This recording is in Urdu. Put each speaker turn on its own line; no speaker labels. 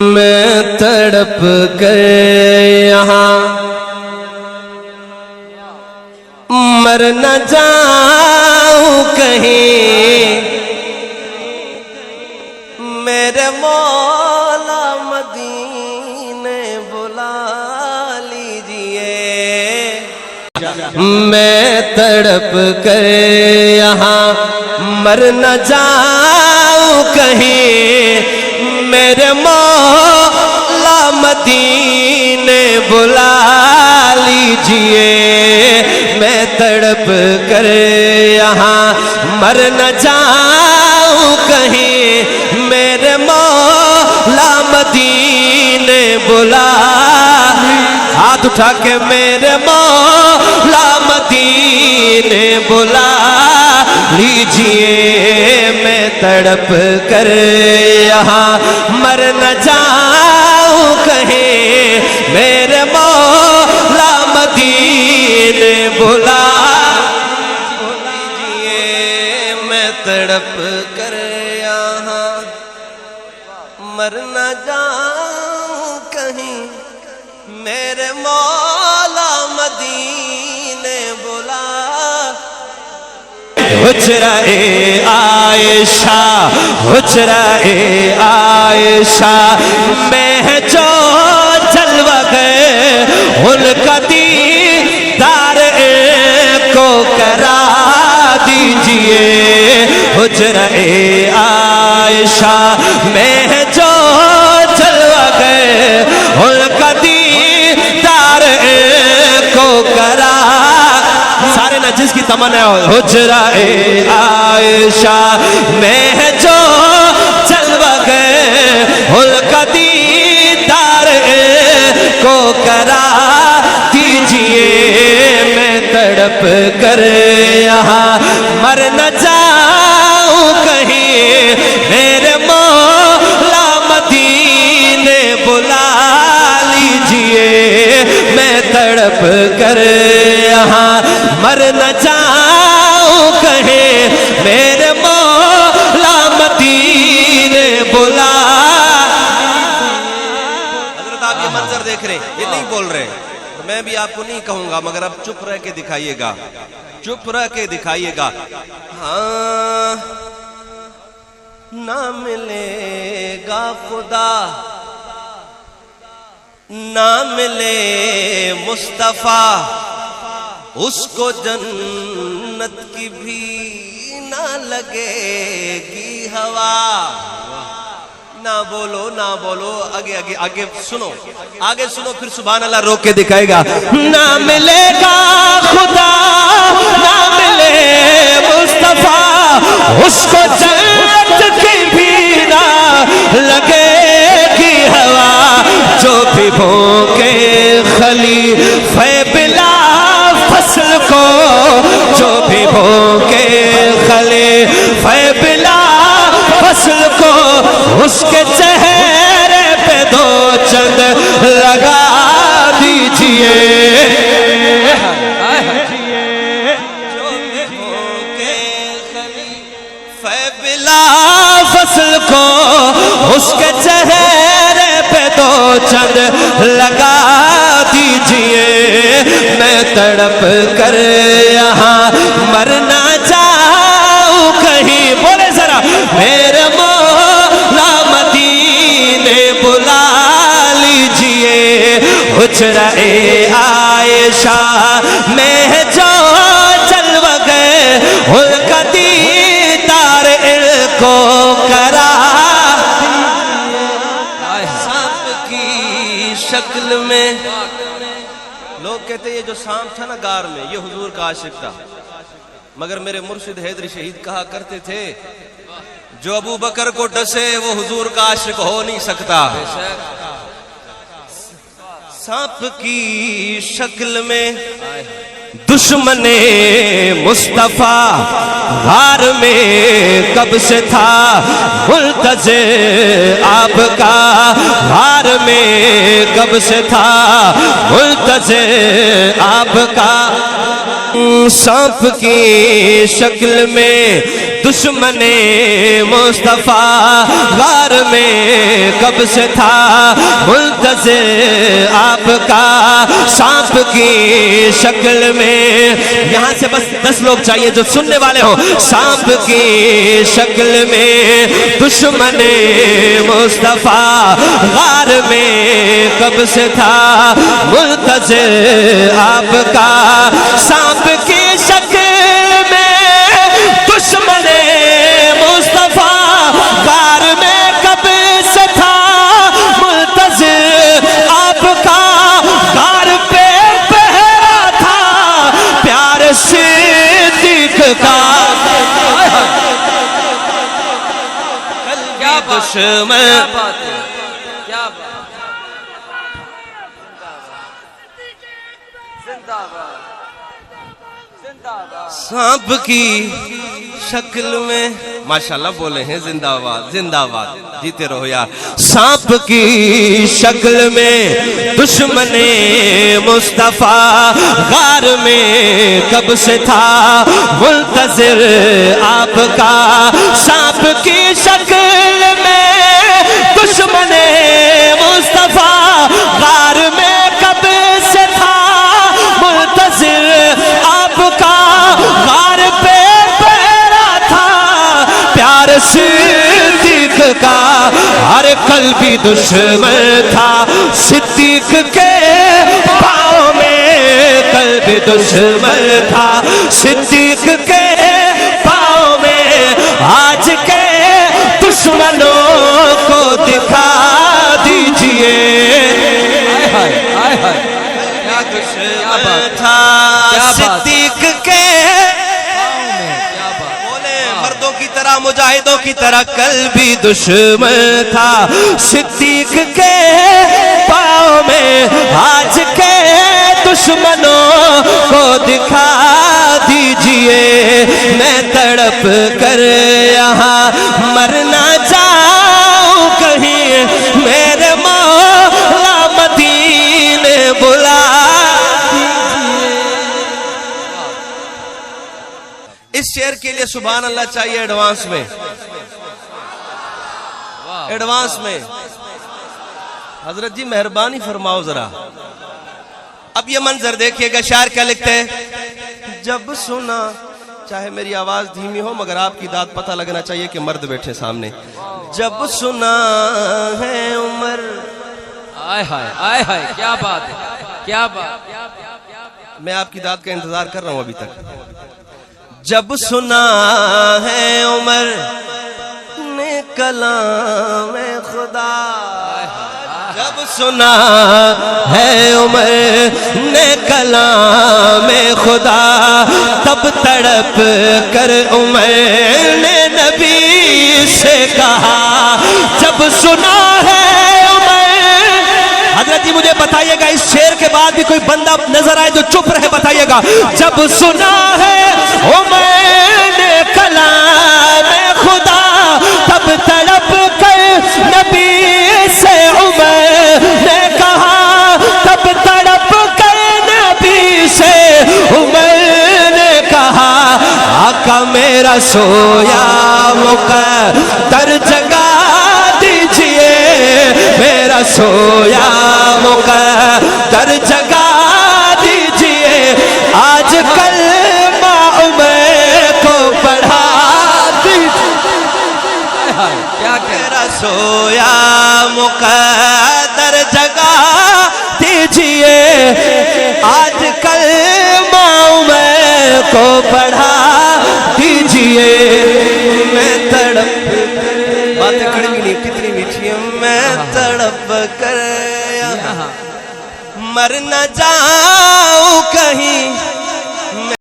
میں تڑپ کر یہاں مر نہ جاؤں کہیں، میرے مولا مدینے بلا لیجئے۔ میں تڑپ کر یہاں مر نہ جاؤں کہیں، میرے مولا مدینے بلا لیجئے۔ میں تڑپ کر یہاں مر نہ جاؤں کہیں، میرے مولا مدینے بلا، ہاتھ اٹھا کے میرے مولا مدینے بلا لیجئے۔ میں تڑپ کر یہاں مر نہ جاؤں کہیں، میرے مولا مدینے بلا لیجئے۔ میں تڑپ کر یہاں مر نہ جاؤں کہیں، میرے مولا مدینے بلا۔ حجرہ عائشہ حجرہ عائشہ میں جو جلوہ گئے، ان کا دیدار کو کرا دیجئے۔ حجرہ عائشہ میں جو جلوہ گئے، ان کا دیدار کو کرا، سارے نا جس کی تمنا ہے حجرہ عائشہ میں جو جلوہ گئے، ان کا دیدار کو کرا دیجئے۔ میں تڑپ کر یہاں مر نہ جاؤں کہیں، میرے مولا مدینے بلا لیجئے۔ میں تڑپ کر یہاں مر نہ جاؤں کہیں، میرے مولا مدینے بلا۔ حضرت آپ یہ منظر دیکھ رہے ہیں، یہ نہیں بول رہے، میں بھی آپ کو نہیں کہوں گا، مگر اب چپ رہ کے دکھائیے گا، چپ رہ کے دکھائیے گا۔ ہاں نہ ملے گا خدا، نہ ملے مصطفیٰ، اس کو جنت کی بھی نہ لگے گی ہوا۔ نہ بولو نہ بولو، آگے آگے آگے سنو، آگے سنو، پھر سبحان اللہ روک کے دکھائے گا۔ نہ ملے گا خدا، نہ ملے مصطفیٰ، اس کو جنت کی بھی نہ لگے گی ہوا۔ جو بھی بھوکے خلیفہ بلا فصل کو، جو بھی بھوکے خلیفہ بلا فصل کو، اس کے چہرے پہ دو چند لگا دیجئے۔ جو بھی بھوکے خلیفہ بلا فصل کو، اس کے چہرے پہ دو چند لگا دیجئے۔ میں تڑپ کر یہاں مر نہ جاؤں کہیں، بولے ذرا، میرے مولا مدینے بلا لیجئے۔ حجرہ عائشہ میں جو جلوہ گئے، ان کا دیدار کو کرا سانپ کی شکل میں۔ لوگ کہتے ہیں یہ جو سانپ تھا نا غار میں، یہ حضور کا عاشق تھا، مگر میرے مرشد حیدری شہید کہا کرتے تھے، جو ابو بکر کو ڈسے وہ حضور کا عاشق ہو نہیں سکتا۔ سانپ کی شکل میں دشمن مصطفیٰ غار میں کب سے تھا، ملتجئ آپ کا غار میں کب سے تھا، ملتجئ آپ کا۔ سانپ کی شکل میں دشمن مصطفیٰ غار میں کب سے تھا منتظر آپ کا سانپ کی شکل میں. یہاں سے بس 10 لوگ چاہیے جو سننے والے ہوں. سانپ کی شکل میں دشمن مصطفیٰ غار میں کب سے تھا منتظر آپ کا سانپ کی شکل میں دشمن مصطفیٰ غار میں کب سے تھا منتظر آپ کا غار پہ پہرا تھا پیار صدیق کا قلبی دشمن. سانپ کی شکل میں ماشاءاللہ بولے ہیں زندہ آباد زندہ آباد جیتے رہو یار. سانپ کی شکل میں دشمن مصطفیٰ غار میں کب سے تھا منتظر آپ کا سانپ کی شکل میں دشمن مصطفیٰ غار میں کب سے تھا منتظر آپ کا غار پہ پہرا تھا پیار صدیق کا. ہر قلبی دشمن تھا صدیق کے پاؤں میں قلبی دشمن تھا صدیق کے پاؤں میں. آج کے دشمنوں کو دکھا دیجئے کیا دشمن تھا صدیق کے مردوں کی طرح مجاہدوں کی طرح قلبی دشمن تھا صدیق کے پاؤں میں. آج کے دشمنوں کو دکھا دیجئے میں تڑپ کر یہاں مرنا جاؤں کہیں میرے مولا مدینے بلا. اس شعر کے لیے سبحان اللہ چاہیے ایڈوانس میں ایڈوانس میں. حضرت جی مہربانی فرماؤ ذرا. اب یہ منظر دیکھیے گا شاعر کیا لکھتے ہیں. جب سنا چاہے میری آواز دھیمی ہو مگر آپ کی داد پتہ لگنا چاہیے کہ مرد بیٹھے سامنے. جب سنا ہے عمر
آئے ہائے آئے ہائے کیا بات ہے کیا بات.
میں آپ کی داد کا انتظار کر رہا ہوں ابھی تک. جب سنا ہے عمر نے کلام خدا جب سنا ہے عمر نے کلام خدا تب تڑپ کر عمر نے نبی سے کہا. جب سنا ہے عمر حضرت جی مجھے بتائیے گا اس شعر کے بعد بھی کوئی بندہ نظر آئے جو چپ رہے بتائیے گا. جب سنا ہے عمر نے کلام خدا تب تڑپ کر نبی سے عمر نے کہا. تب تڑپ کر نبی سے عمر نے کہا آقا میرا سویا مقدر جگا دیجئے میرا سویا مقدر جگا دیجئے. آج کل عمر کو پڑھا دیجئے میرا سویا مقدر جگا دیجئے. آج کل عمر کو پڑھا دیجئے. میں تڑپ باتیں کھڑی بھی نہیں کتنی میٹھی ہیں. میں تڑپ کر مر نہ جاؤں کہیں